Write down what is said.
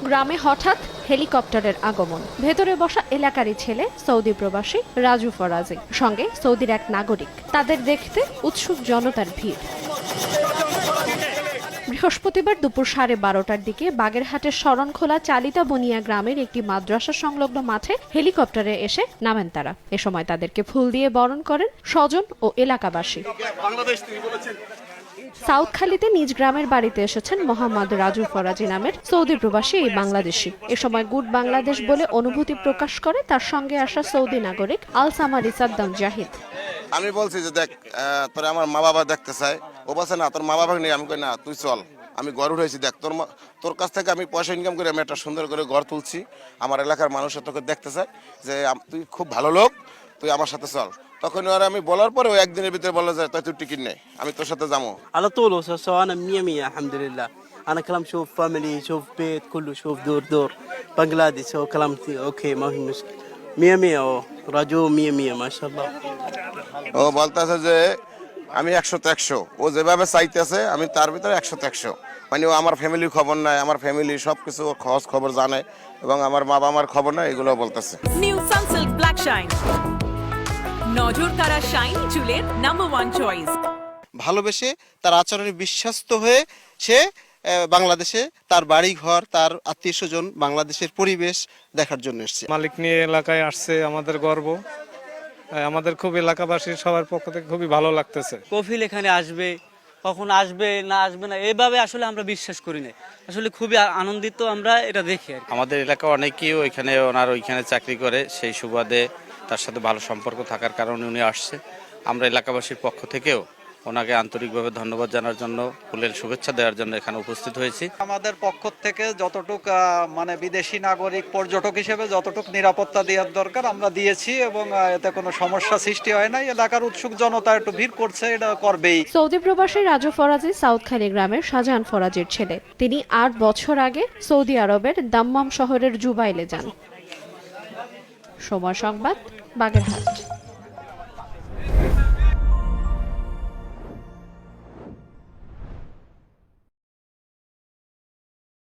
গ্রামে হঠাৎ হেলিকপ্টারের আগমন। ভেতরে বসা এলাকারই ছেলে সৌদি প্রবাসী রাজু ফরাজি, সঙ্গে সৌদির এক নাগরিক। তাদের দেখতে উৎসুক জনতার ভিড়। বৃহস্পতিবার দুপুর 12:30টার দিকে বাগেরহাটের শরণখোলা চালিতা বনিয়া গ্রামের একটি মাদ্রাসা সংলগ্ন মাঠে হেলিকপ্টারে এসে নামেন তারা। এ সময় তাদেরকে ফুল দিয়ে বরণ করেন স্বজন ও এলাকাবাসী। সাউথখালীতে নিজ গ্রামের বাড়িতে এসেছেন মোহাম্মদ রাজু ফরাজি নামের সৌদি প্রবাসী এই বাংলাদেশি। এ সময় গুড বাংলাদেশ বলে অনুভূতি প্রকাশ করে তার সঙ্গে আসা সৌদি নাগরিক আল সামারি সাদ্দাম জাহিদ। আমি বলছি যে দেখ, তোর আমার মা বাবা দেখতে চাই। ও বলছে না, তোর মা বাবা নেই। আমি কই না, তুই চল, আমি ঘর উঠেছি, দেখ তোর কাছ থেকে আমি পয়সা ইনকাম করে আমি একটা সুন্দর করে ঘর তুলছি। আমার এলাকার মানুষের তোকে দেখতে চাই যে তুই খুব ভালো লোক, তুই আমার সাথে চল। তখন আর আমি বলার পরে ও একদিনের ভিতরে বলা যায় তাই তুই টিকিট নেই, আমি তোর সাথে যাবো। على طول سواء انا 100 الحمد لله. انا كلام شوف فاميلي، شوف بيت كله، شوف دور بنغلاديش. سو كلامتي اوكي، ما في مشكله. 100 راجو 100 ما شاء الله. ও বলতেছে যে আমি 100তে 100, ও যেভাবে চাইতেছে আমি তার ভিতরে 100তে 100। মানে ও আমার ফ্যামিলির খবর নাই, আমার ফ্যামিলি সবকিছু খোঁজ খবর জানে এবং আমার মা বাবার খবর নাই, এগুলো বলতেছে। নিউ সানসিল্ক ব্ল্যাক শাইন, নজর কাড়া শাইনি চুলের #1 চয়েস। ভালোবেসে তার আচরণে বিশ্বস্ত হয়ে সে বাংলাদেশে তার বাড়ি ঘর, তার আত্মীয় স্বজন, বাংলাদেশের পরিবেশ দেখার জন্য এসেছে। মালিক নিয়ে এলাকায় আসছে, আমাদের গর্ব। আমাদের খুব এলাকাবাসীর সবার পক্ষ থেকে খুবই ভালো লাগতেছে। কফিল এখানে আসবে, কখন আসবে না আসবে না এভাবে আসলে আমরা বিশ্বাস করি না। আসলে খুবই আনন্দিত আমরা এটা দেখি আর কি। আমাদের এলাকা অনেকেই ওইখানে চাকরি করে, সেই সুবাদে তার সাথে ভালো সম্পর্ক থাকার কারণে উনি আসছে। আমরা এলাকাবাসীর পক্ষ থেকেও ওনাকে আন্তরিকভাবে ধন্যবাদ জানার জন্য, ফুলের শুভেচ্ছা দেওয়ার জন্য এখানে উপস্থিত হয়েছি। আমাদের পক্ষ থেকে যতটুক মানে বিদেশি নাগরিক পর্যটক হিসেবে যতটুক নিরাপত্তা দেওয়ার দরকার আমরা দিয়েছি এবং এতে কোনো সমস্যা সৃষ্টি হয় নাই। এলাকার উৎসুক জনতা একটু ভিড় করছে, এটা করবেই। সৌদি প্রবাসী রাজু ফরাজি সাউথখালী গ্রামের শাহজাহান ফরাজির ছেলে। তিনি 8 বছর আগে সৌদি আরবের দাম্মাম শহরের জুবাইলে যান। সময় সংবাদ, বাগেরহাট।